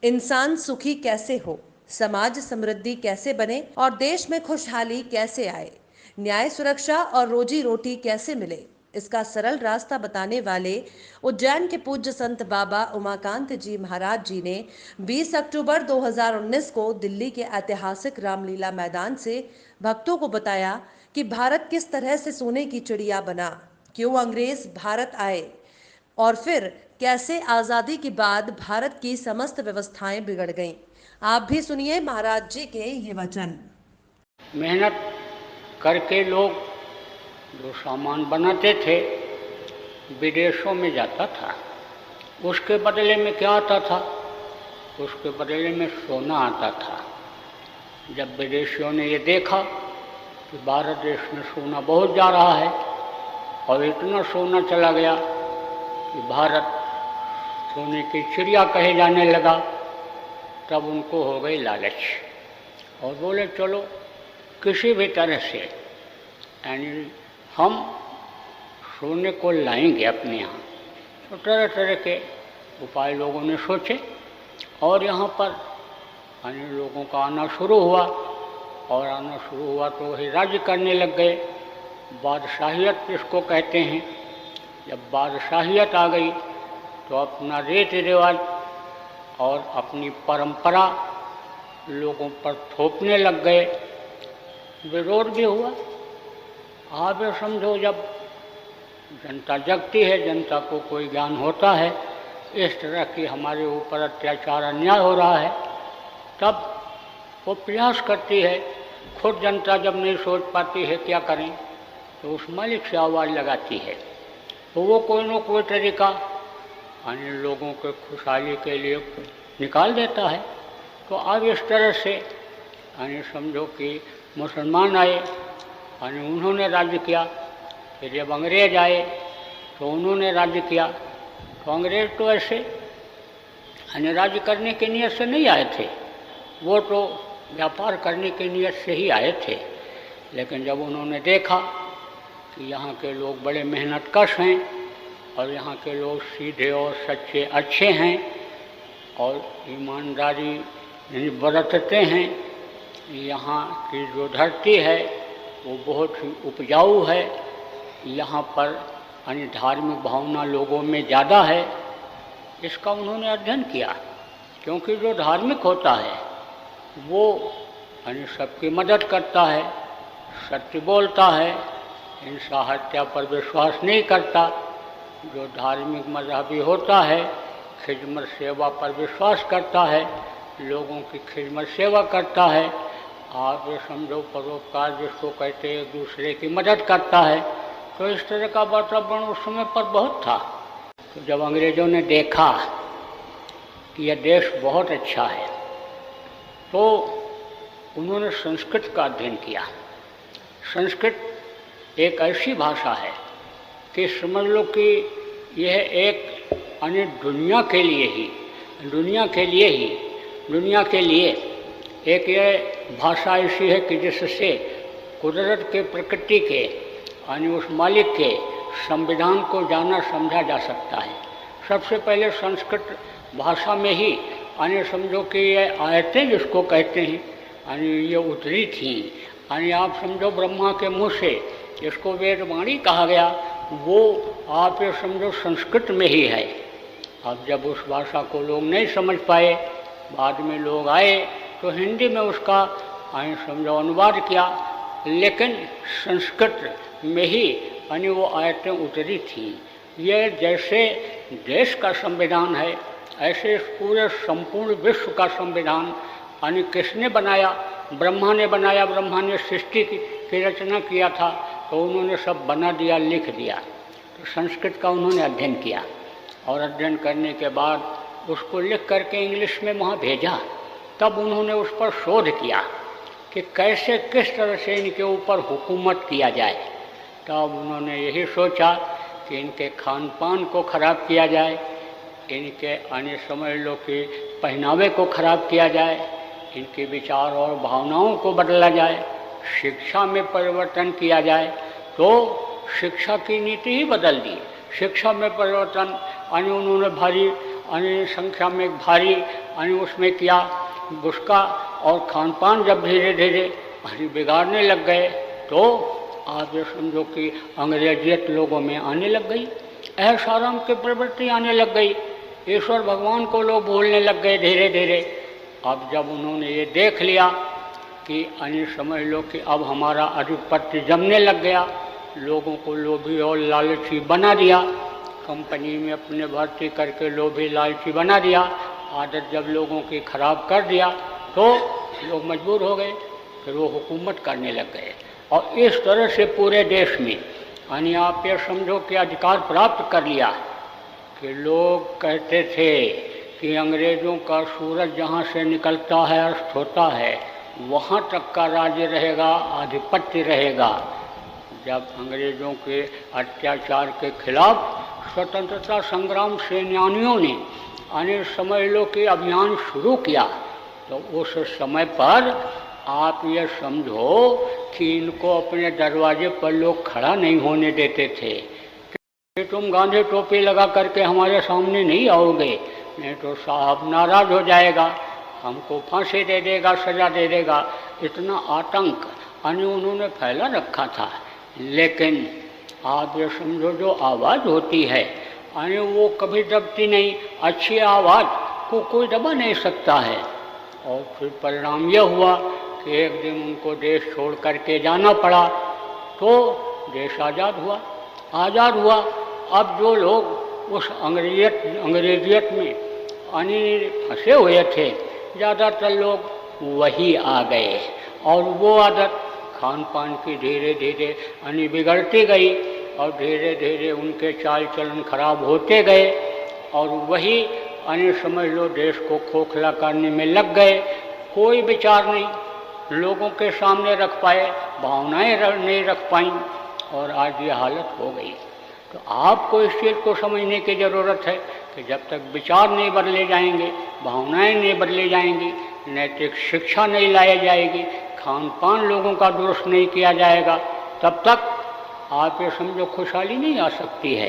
इंसान सुखी कैसे हो, समाज समृद्धि कैसे बने और देश में खुशहाली कैसे आए, न्याय सुरक्षा और रोजी रोटी कैसे मिले, इसका सरल रास्ता बताने वाले उज्जैन के पूज्य संत बाबा उमाकांत जी महाराज जी ने 20 अक्टूबर 2019 को दिल्ली के ऐतिहासिक रामलीला मैदान से भक्तों को बताया कि भारत किस तरह से सोने की चिड़िया बना, क्यों अंग्रेज भारत आए और फिर कैसे आजादी के बाद भारत की समस्त व्यवस्थाएं बिगड़ गईं। आप भी सुनिए महाराज जी के ये वचन। मेहनत करके लोग जो सामान बनाते थे विदेशों में जाता था। उसके बदले में क्या आता था? उसके बदले में सोना आता था। जब विदेशियों ने ये देखा कि भारत देश में सोना बहुत जा रहा है और इतना सोना चला गया कि भारत सोने की चिड़िया कहे जाने लगा, तब उनको हो गई लालच और बोले चलो किसी भी तरह से यानी हम सोने को लाएंगे अपने यहाँ। तो तरह तरह के उपाय लोगों ने सोचे और यहाँ पर यानी लोगों का आना शुरू हुआ और आना शुरू हुआ तो वही राज्य करने लग गए। बादशाहियत जिसको कहते हैं, जब बादशाहियत आ गई तो अपना रीति रिवाज और अपनी परंपरा लोगों पर थोपने लग गए। विरोध भी हुआ। आप ये समझो, जब जनता जगती है, जनता को कोई ज्ञान होता है इस तरह की हमारे ऊपर अत्याचार अन्याय हो रहा है, तब वो प्रयास करती है। खुद जनता जब नहीं सोच पाती है क्या करें, तो उस मालिक से आवाज़ लगाती है, तो वो कोई न कोई तरीका अन्य लोगों के खुशहाली के लिए निकाल देता है। तो अब इस तरह से यानी समझो कि मुसलमान आए यानी उन्होंने राज्य किया, फिर जब अंग्रेज आए तो उन्होंने राज्य किया। तो अंग्रेज तो ऐसे यानी राज्य करने की नीयत से नहीं आए थे, वो तो व्यापार करने की नीयत से ही आए थे। लेकिन जब उन्होंने देखा कि यहाँ के लोग बड़े मेहनतकश हैं और यहाँ के लोग सीधे और सच्चे अच्छे हैं और ईमानदारी बरतते हैं, यहाँ की जो धरती है वो बहुत ही उपजाऊ है, यहाँ पर यानी धार्मिक भावना लोगों में ज़्यादा है, इसका उन्होंने अध्ययन किया। क्योंकि जो धार्मिक होता है वो यानी सबकी मदद करता है, सत्य बोलता है, हिंसा हत्या पर विश्वास नहीं करता। जो धार्मिक मजहबी होता है खिदमत सेवा पर विश्वास करता है, लोगों की खिदमत सेवा करता है। आप ये समझो परोपकार जिसको कहते हैं, एक दूसरे की मदद करता है। तो इस तरह का वातावरण उस समय पर बहुत था। तो जब अंग्रेज़ों ने देखा कि यह देश बहुत अच्छा है तो उन्होंने संस्कृत का अध्ययन किया। संस्कृत एक ऐसी भाषा है कि समझ लो कि यह एक अन्य दुनिया के लिए एक ये भाषा ऐसी है कि जिससे कुदरत के, प्रकृति के यानी उस मालिक के संविधान को जाना समझा जा सकता है। सबसे पहले संस्कृत भाषा में ही यानी समझो कि ये आयतें जिसको कहते हैं यानी ये उतरी थी। यानी आप समझो ब्रह्मा के मुँह से जिसको वेदवाणी कहा गया वो आप ये समझो संस्कृत में ही है। अब जब उस भाषा को लोग नहीं समझ पाए, बाद में लोग आए तो हिंदी में उसका यानी समझो अनुवाद किया, लेकिन संस्कृत में ही यानी वो आयतें उतरी थी। ये जैसे देश का संविधान है ऐसे इस पूरे संपूर्ण विश्व का संविधान यानी किसने बनाया? ब्रह्मा ने बनाया। ब्रह्मा ने सृष्टि की रचना किया था तो उन्होंने सब बना दिया, लिख दिया। तो संस्कृत का उन्होंने अध्ययन किया और अध्ययन करने के बाद उसको लिख करके इंग्लिश में वहाँ भेजा। तब उन्होंने उस पर शोध किया कि कैसे किस तरह से इनके ऊपर हुकूमत किया जाए। तब उन्होंने यही सोचा कि इनके खान पान को ख़राब किया जाए, इनके आने समझ लो कि पहनावे को ख़राब किया जाए, इनके विचार और भावनाओं को बदला जाए, शिक्षा में परिवर्तन किया जाए। तो शिक्षा की नीति ही बदल दी। शिक्षा में परिवर्तन यानी उन्होंने भारी यानी संख्या में भारी यानी उसमें किया उसका, और खान पान जब धीरे धीरे बिगाड़ने लग गए तो आप ये समझो कि अंग्रेजियत लोगों में आने लग गई, ऐश आराम की प्रवृत्ति आने लग गई, ईश्वर भगवान को लोग भूलने लग गए धीरे धीरे। अब जब उन्होंने ये देख लिया कि यानी समझ लो कि अब हमारा आधिपत्य जमने लग गया, लोगों को लोभी और लालची बना दिया, कंपनी में अपने भर्ती करके लोभी लालची बना दिया, आदत जब लोगों की खराब कर दिया तो लोग मजबूर हो गए, फिर वो हुकूमत करने लग गए। और इस तरह से पूरे देश में यानी आप ये समझो कि अधिकार प्राप्त कर लिया कि लोग कहते थे कि अंग्रेज़ों का सूरज जहाँ से निकलता है अस्त होता है वहाँ तक का राज्य रहेगा, आधिपत्य रहेगा। जब अंग्रेज़ों के अत्याचार के खिलाफ स्वतंत्रता संग्राम सेनानियों ने यानी समझ लो कि अभियान शुरू किया तो उस समय पर आप ये समझो कि इनको अपने दरवाजे पर लोग खड़ा नहीं होने देते थे कि तुम गांधी टोपी लगा करके हमारे सामने नहीं आओगे, नहीं तो साहब नाराज़ हो जाएगा, हमको फांसी दे देगा, सज़ा दे देगा। इतना आतंक यानी उन्होंने फैला रखा था। लेकिन आप ये समझो जो आवाज़ होती है यानी वो कभी दबती नहीं, अच्छी आवाज़ को कोई दबा नहीं सकता है। और फिर परिणाम यह हुआ कि एक दिन उनको देश छोड़ करके जाना पड़ा तो देश आज़ाद हुआ। अब जो लोग उस अंग्रेजियत में यानी फंसे हुए थे ज़्यादातर लोग वही आ गए और वो आदत खान पान की धीरे धीरे यानी बिगड़ती गई और धीरे धीरे उनके चाल चलन खराब होते गए और वही यानी समझ लो देश को खोखला करने में लग गए। कोई विचार नहीं लोगों के सामने रख पाए, भावनाएं नहीं रख पाई और आज ये हालत हो गई। तो आपको इस चीज़ को समझने की ज़रूरत है कि जब तक विचार नहीं बदले जाएंगे, भावनाएं नहीं बदली जाएंगी, नैतिक शिक्षा नहीं लाई जाएगी, खान पान लोगों का दुरुस्त नहीं किया जाएगा, तब तक आप ये समझो खुशहाली नहीं आ सकती है।